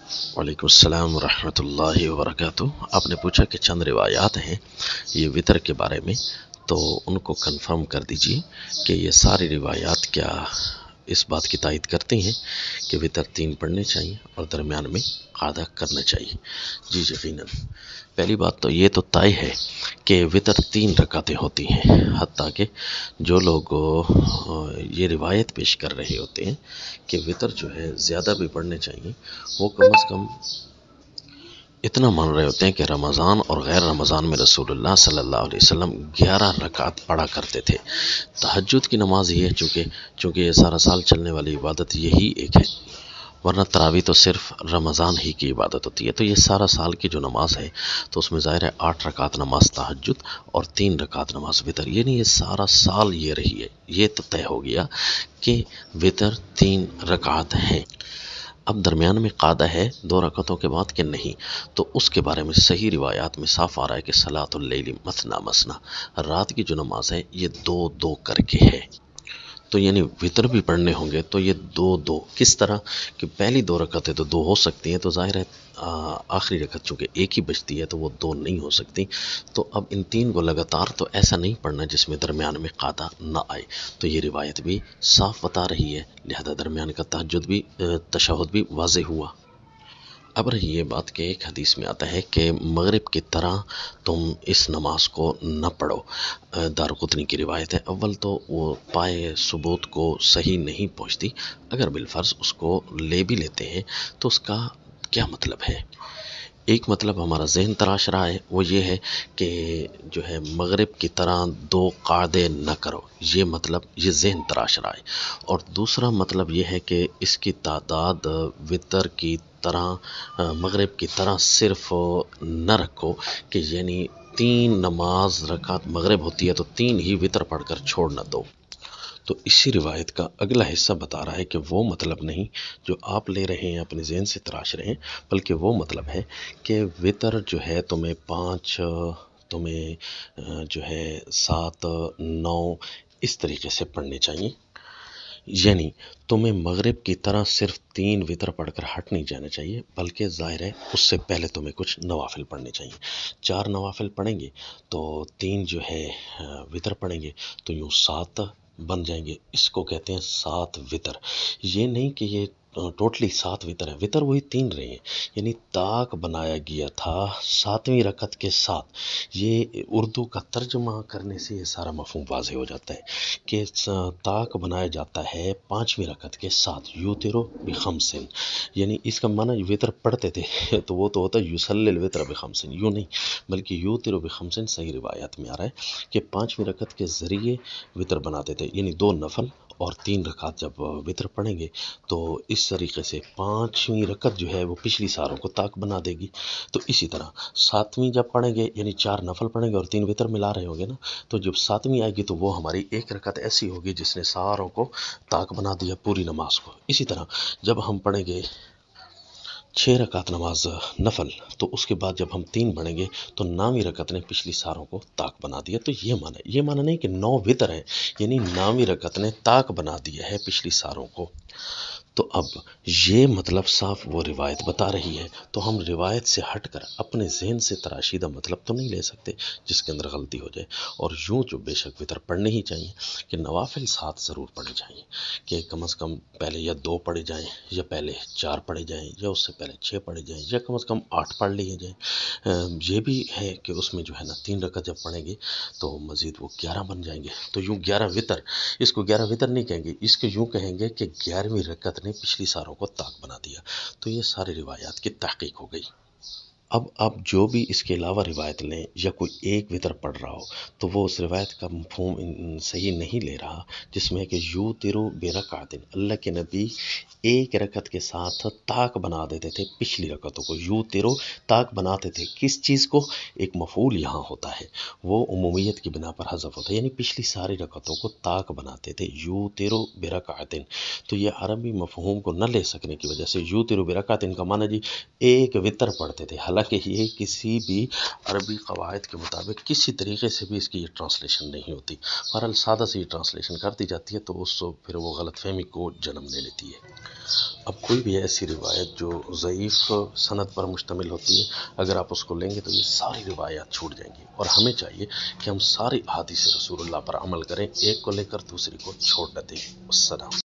وعلیکم السلام ورحمۃ اللہ وبرکاتہ۔ آپ نے پوچھا کہ چند روایات ہیں یہ وطر کے بارے میں، تو ان کو کنفرم کر دیجیے کہ یہ ساری روایات کیا اس بات کی تائید کرتی ہیں کہ وطر 3 پڑھنے چاہیے اور درمیان میں قعدہ کرنا چاہیے؟ جی یقیناً۔ پہلی بات تو یہ تو طے ہے کہ وطر 3 رکعتیں ہوتی ہیں، حتیٰ کہ جو لوگ یہ روایت پیش کر رہے ہوتے ہیں کہ وطر جو ہے زیادہ بھی پڑھنے چاہیے، وہ کم از کم اتنا مان رہے ہوتے ہیں کہ رمضان اور غیر رمضان میں رسول اللہ صلی اللہ علیہ وسلم 11 رکعت پڑھا کرتے تھے۔ تہجد کی نماز یہ ہے چونکہ یہ سارا سال چلنے والی عبادت یہی ایک ہے، ورنہ تراویح تو صرف رمضان ہی کی عبادت ہوتی ہے۔ تو یہ سارا سال کی جو نماز ہے تو اس میں ظاہر ہے 8 رکعت نماز تہجد اور 3 رکعت نماز وطر، یعنی یہ سارا سال یہ رہی ہے۔ یہ تو طے ہو گیا کہ وطر 3 رکعت ہیں۔ اب درمیان میں قعدہ ہے 2 رکعتوں کے بعد کہ نہیں، تو اس کے بارے میں صحیح روایات میں صاف آ رہا ہے کہ صلاۃ اللیل مثنی مثنی، رات کی جو نماز ہے یہ 2 کر کے ہے۔ تو یعنی وطر بھی پڑھنے ہوں گے تو یہ 2 کس طرح کہ پہلی 2 رکعتیں تو 2 ہو سکتی ہیں، تو ظاہر ہے آخری رکعت چونکہ ایک ہی بچتی ہے تو وہ 2 نہیں ہو سکتی۔ تو اب ان 3 کو لگاتار تو ایسا نہیں پڑھنا جس میں درمیان میں قعدہ نہ آئے، تو یہ روایت بھی صاف بتا رہی ہے، لہذا درمیان کا تشہد بھی واضح ہوا۔ اب رہی یہ بات کہ ایک حدیث میں آتا ہے کہ مغرب کی طرح تم اس نماز کو نہ پڑھو، دارقطنی کی روایت ہے۔ اول تو وہ پائے ثبوت کو صحیح نہیں پہنچتی، اگر بالفرض اس کو لے بھی لیتے ہیں تو اس کا کیا مطلب ہے؟ ایک مطلب ہمارا ذہن تراش رہا ہے، وہ یہ ہے کہ جو ہے مغرب کی طرح 2 قعدے نہ کرو، یہ مطلب یہ ذہن تراش رہا ہے۔ اور دوسرا مطلب یہ ہے کہ اس کی تعداد وطر کی طرح مغرب کی طرح صرف نہ رکھو کہ یعنی 3 نماز رکعت مغرب ہوتی ہے تو 3 ہی وطر پڑھ کر چھوڑ نہ دو۔ تو اسی روایت کا اگلا حصہ بتا رہا ہے کہ وہ مطلب نہیں جو آپ لے رہے ہیں، اپنے ذہن سے تراش رہے ہیں، بلکہ وہ مطلب ہے کہ وطر جو ہے تمہیں 5، تمہیں جو ہے 7، 9 اس طریقے سے پڑھنے چاہیے، یعنی تمہیں مغرب کی طرح صرف 3 وطر پڑھ کر ہٹ نہیں جانا چاہیے، بلکہ ظاہر ہے اس سے پہلے تمہیں کچھ نوافل پڑھنے چاہیے۔ 4 نوافل پڑھیں گے تو 3 جو ہے وطر پڑھیں گے تو یوں 7 بن جائیں گے۔ اس کو کہتے ہیں 7 وطر۔ یہ نہیں کہ یہ ٹوٹلی 7 وطر ہے، وطر وہی 3 رہے ہیں، یعنی طاق بنایا گیا تھا 7ویں رکعت کے ساتھ۔ یہ اردو کا ترجمہ کرنے سے یہ سارا مفہوم واضح ہو جاتا ہے کہ طاق بنایا جاتا ہے 5ویں رکعت کے ساتھ، یوترو بخمسن، یعنی اس کا معنی وطر پڑھتے تھے تو وہ تو ہوتا ہے یصلی الوتر بخمسن، یوں نہیں بلکہ یوترو بخمسن۔ صحیح روایات میں آ رہا ہے کہ 5ویں رکعت کے ذریعے وطر بناتے تھے، یعنی 2 نفل اور 3 رکعت جب وطر پڑھیں گے تو اس طریقے سے 5ویں رکعت جو ہے وہ پچھلی ساروں کو طاق بنا دے گی۔ تو اسی طرح 7ویں جب پڑھیں گے یعنی 4 نفل پڑھیں گے اور 3 وطر ملا رہے ہوں گے نا، تو جب 7ویں آئے گی تو وہ ہماری 1 رکعت ایسی ہوگی جس نے ساروں کو طاق بنا دیا، پوری نماز کو۔ اسی طرح جب ہم پڑھیں گے 6 رکعت نماز نفل تو اس کے بعد جب ہم 3 پڑھیں گے تو 9ویں رکعت نے پچھلی ساروں کو طاق بنا دیا۔ تو یہ معنی نہیں کہ 9 وطر ہے، یعنی 9ویں رکعت نے طاق بنا دیا ہے پچھلی ساروں کو۔ تو اب یہ مطلب صاف وہ روایت بتا رہی ہے، تو ہم روایت سے ہٹ کر اپنے ذہن سے تراشیدہ مطلب تو نہیں لے سکتے جس کے اندر غلطی ہو جائے۔ اور یوں جو بے شک وطر پڑھنے ہی چاہیے کہ نوافل 7 ضرور پڑھنے چاہیے، کہ کم از کم پہلے یا 2 پڑھے جائیں یا پہلے 4 پڑھے جائیں یا اس سے پہلے 6 پڑھے جائیں یا کم از کم 8 پڑھ لیے جائیں۔ یہ بھی ہے کہ اس میں جو ہے نا 3 رکعت جب پڑھیں گے تو مزید وہ 11 بن جائیں گے، تو یوں 11 وطر، اس کو 11 وطر نہیں کہیں گے، اس کو یوں کہیں گے کہ 11ویں رکعت نے پچھلی ساروں کو طاق بنا دیا۔ تو یہ سارے روایات کی تحقیق ہو گئی۔ اب آپ جو بھی اس کے علاوہ روایت لیں یا کوئی ایک وطر پڑھ رہا ہو تو وہ اس روایت کا مفہوم صحیح نہیں لے رہا، جس میں کہ یوترو برکعت، اللہ کے نبی 1 رکعت کے ساتھ طاق بنا دیتے تھے پچھلی رکعتوں کو، یوترو طاق بناتے تھے کس چیز کو؟ ایک مفعول یہاں ہوتا ہے، وہ عمومیت کی بنا پر حذف ہوتا ہے، یعنی پچھلی ساری رکعتوں کو طاق بناتے تھے، یوترو برکعت۔ تو یہ عربی مفہوم کو نہ لے سکنے کی وجہ سے یوترو برکعت کا معنی جی 1 وطر پڑھتے تھے، حالانکہ یہ کسی بھی عربی قواعد کے مطابق کسی طریقے سے بھی اس کی یہ ٹرانسلیشن نہیں ہوتی. بہرحال سادہ سے یہ ٹرانسلیشن کر دی جاتی ہے تو اس پھر وہ غلط فہمی کو جنم لے لیتی ہے. اب کوئی بھی ایسی روایت جو ضعیف سند پر مشتمل ہوتی ہے، اگر آپ اس کو لیں گے تو یہ ساری روایات چھوٹ جائیں گی، اور ہمیں چاہیے کہ ہم ساری احادیث رسول اللہ پر عمل کریں، ایک کو لے کر دوسری کو چھوڑ نہ دیں. السلام.